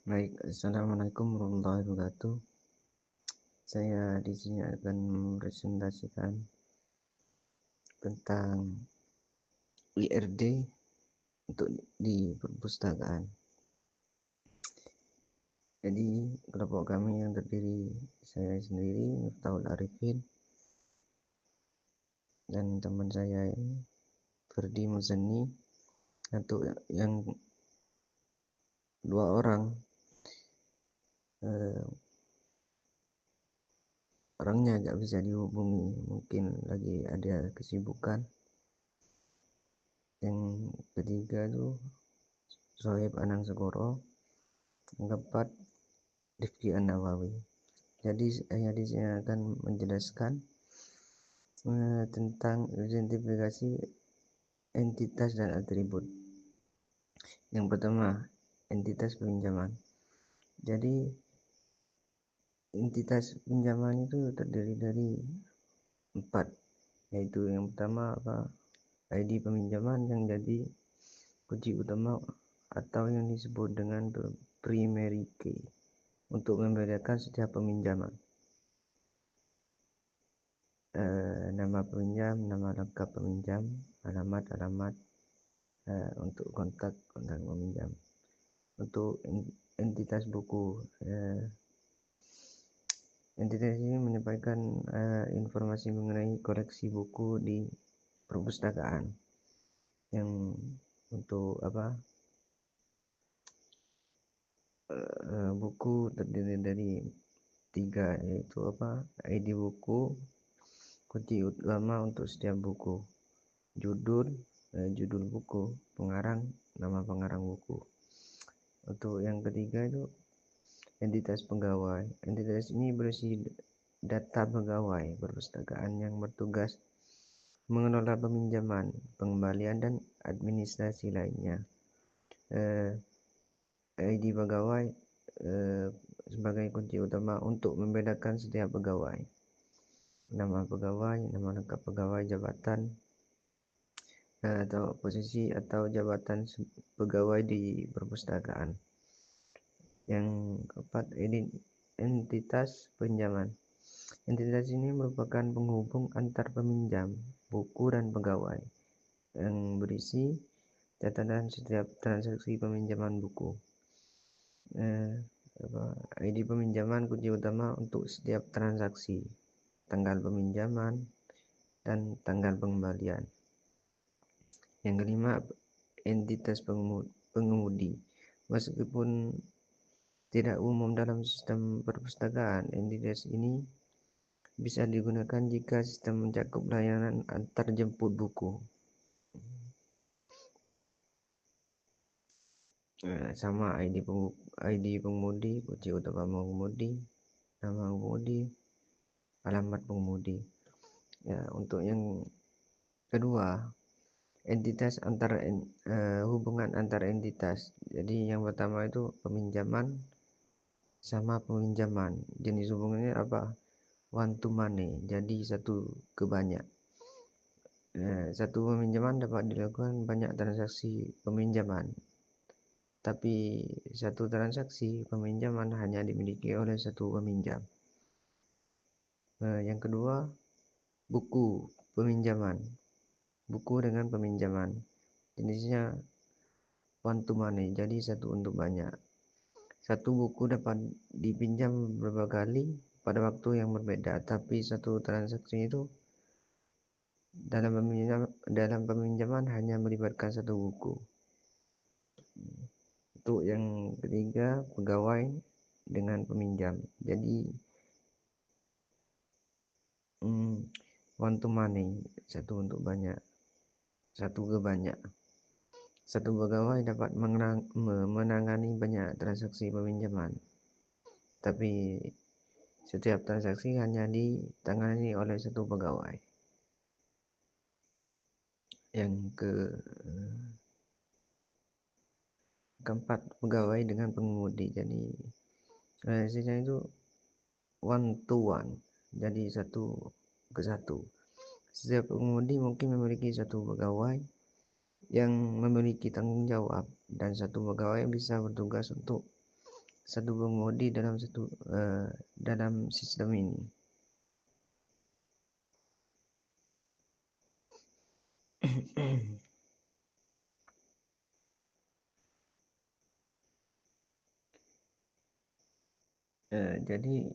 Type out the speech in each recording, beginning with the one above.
Baik, assalamualaikum warahmatullahi wabarakatuh. Saya di sini akan mempresentasikan tentang IRD untuk di perpustakaan. Jadi kelompok kami yang terdiri saya sendiri, Miftahul Arifin, dan teman saya ini Ferdi Muzani, untuk yang dua orang orangnya nggak bisa dihubungi, mungkin lagi ada kesibukan. Yang ketiga itu Sohib Anang Segoro, yang keempat Rifki An-Nawawi. Jadi saya di sini akan menjelaskan tentang identifikasi entitas dan atribut. Yang pertama, entitas peminjaman. Jadi entitas pinjaman itu terdiri dari 4, yaitu yang pertama ID peminjaman yang jadi kunci utama atau yang disebut dengan primary key untuk membedakan setiap peminjaman. Nama peminjam, nama lengkap peminjam, alamat untuk kontak peminjam. Untuk entitas buku, entitas ini menyampaikan informasi mengenai koleksi buku di perpustakaan. Yang untuk buku terdiri dari 3, yaitu ID buku, kunci utama untuk setiap buku, judul buku, pengarang, nama pengarang buku. Untuk yang ketiga itu entitas pegawai. Entitas ini berisi data pegawai perpustakaan yang bertugas mengelola peminjaman, pengembalian, dan administrasi lainnya. ID pegawai sebagai kunci utama untuk membedakan setiap pegawai. Nama pegawai, nama lengkap pegawai, jabatan atau posisi atau jabatan pegawai di perpustakaan. Yang keempat, entitas pinjaman. Entitas ini merupakan penghubung antar peminjam, buku, dan pegawai yang berisi catatan setiap transaksi peminjaman buku. ID peminjaman kunci utama untuk setiap transaksi, tanggal peminjaman, dan tanggal pengembalian. Yang kelima, entitas pengemudi. Meskipun tidak umum dalam sistem perpustakaan, entitas ini bisa digunakan jika sistem mencakup layanan antar jemput buku. Sama ID pengemudi, kunci utama pengemudi, nama pengemudi, alamat pengemudi. Ya, untuk yang kedua, entitas hubungan antar entitas. Jadi yang pertama itu peminjaman sama peminjaman. Jenis hubungannya one to many. Jadi satu ke banyak. Satu peminjaman dapat dilakukan banyak transaksi peminjaman. Tapi satu transaksi peminjaman hanya dimiliki oleh satu peminjam. Yang kedua, buku peminjaman. Buku dengan peminjaman. Jenisnya one to many, jadi satu untuk banyak. Satu buku dapat dipinjam beberapa kali pada waktu yang berbeda, tapi satu transaksi itu dalam peminjaman hanya melibatkan satu buku. Untuk yang ketiga, pegawai dengan peminjam. Jadi one to many, satu untuk banyak, satu ke banyak. Satu pegawai dapat menangani banyak transaksi peminjaman, tapi setiap transaksi hanya ditangani oleh satu pegawai. Yang keempat, pegawai dengan pengemudi. Jadi transaksinya itu one to one, jadi satu ke satu. Setiap pengemudi mungkin memiliki satu pegawai yang memiliki tanggung jawab, dan satu pegawai bisa bertugas untuk satu pengemudi dalam sistem ini. Jadi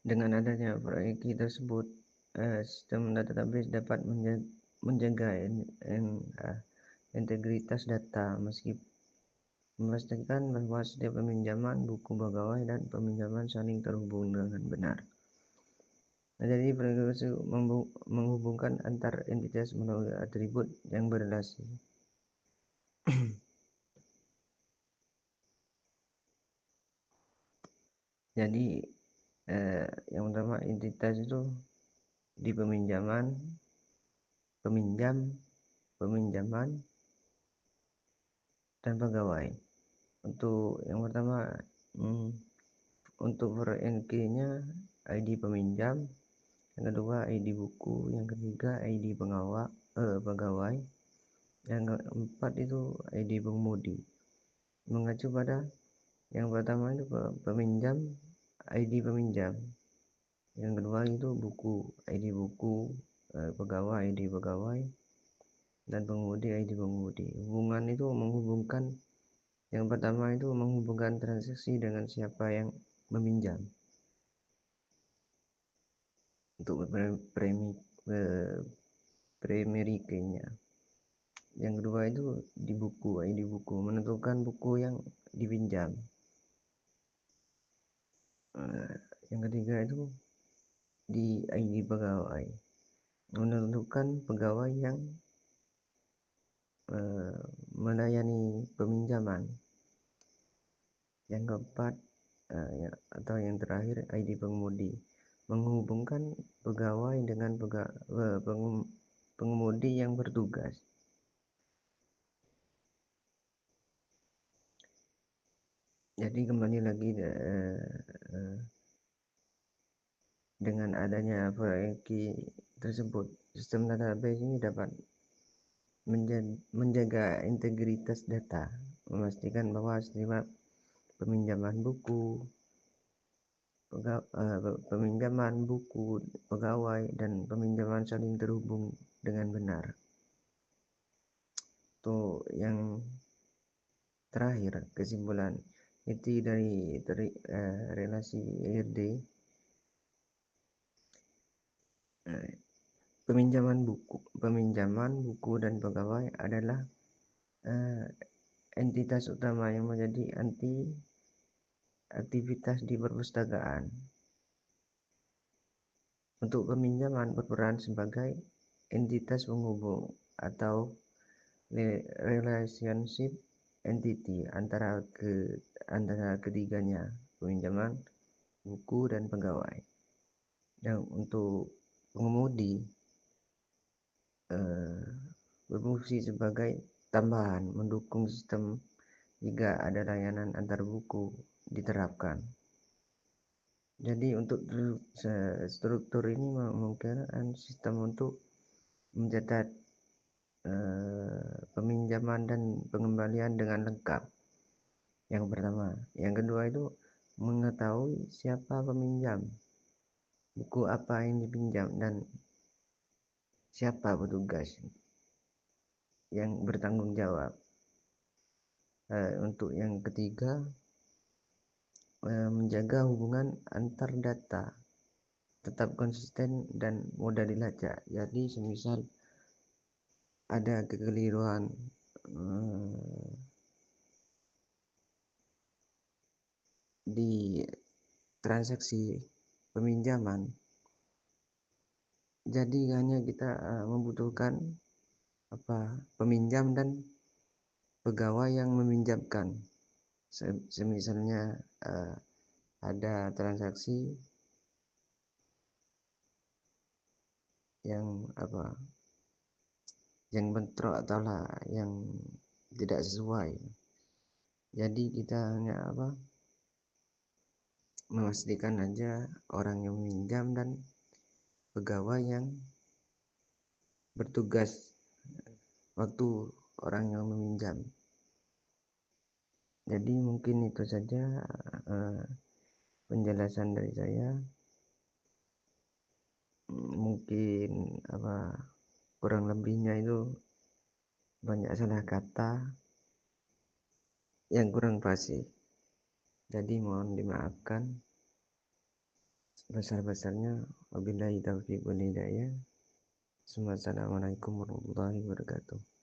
dengan adanya proyek tersebut, sistem database dapat menjaga integritas data memastikan bahwa setiap peminjaman buku pegawai dan peminjaman saling terhubung dengan benar. Nah, jadi proyek itu menghubungkan antar entitas melalui atribut yang berrelasi. Jadi yang pertama entitas itu di peminjaman, peminjaman, dan pegawai. Untuk yang pertama, untuk NK-nya ID peminjam, yang kedua ID buku, yang ketiga ID pegawai, yang keempat itu ID pengemudi. Mengacu pada yang pertama itu peminjam, ID peminjam. Yang kedua itu buku, ID buku, pegawai, ID pegawai, dan pengemudi, ID pengemudi. Hubungan itu menghubungkan, yang pertama itu menghubungkan transaksi dengan siapa yang meminjam. Untuk primary key-nya. Yang kedua itu di buku, ID buku, menentukan buku yang dipinjam. Yang ketiga itu di ID pegawai, menentukan pegawai yang melayani peminjaman. Yang keempat atau yang terakhir ID pengemudi, menghubungkan pegawai dengan pengemudi yang bertugas. Jadi kembali lagi dengan adanya proyek tersebut, sistem database ini dapat menjaga integritas data, memastikan bahwa setiap peminjaman buku, pegawai, dan peminjaman saling terhubung dengan benar. Itu yang terakhir, kesimpulan itu dari relasi IRD. Peminjaman buku dan pegawai adalah entitas utama yang menjadi aktivitas di perpustakaan. Untuk peminjaman berperan sebagai entitas penghubung atau relationship entity antara ketiganya, peminjaman, buku, dan pegawai. Dan untuk pengemudi berfungsi sebagai tambahan mendukung sistem jika ada layanan antar buku diterapkan. Jadi untuk struktur ini memungkinkan sistem untuk mencatat peminjaman dan pengembalian dengan lengkap. Yang pertama, yang kedua itu mengetahui siapa peminjam, buku apa yang dipinjam, dan siapa petugas yang bertanggung jawab. Untuk yang ketiga, menjaga hubungan antar data tetap konsisten dan mudah dilacak. Jadi semisal ada kekeliruan di transaksi peminjaman, jadi hanya kita membutuhkan peminjam dan pegawai yang meminjamkan. Semisalnya ada transaksi yang bentrok atau yang tidak sesuai, jadi kita hanya memastikan aja orang yang meminjam dan pegawai yang bertugas waktu orang yang meminjam. Jadi mungkin itu saja penjelasan dari saya. Mungkin kurang lebihnya itu banyak salah kata yang kurang fasih. Jadi mohon dimaafkan sebesar-besarnya. Wabillahi taufiq wal hidayah. Assalamualaikum warahmatullahi wabarakatuh.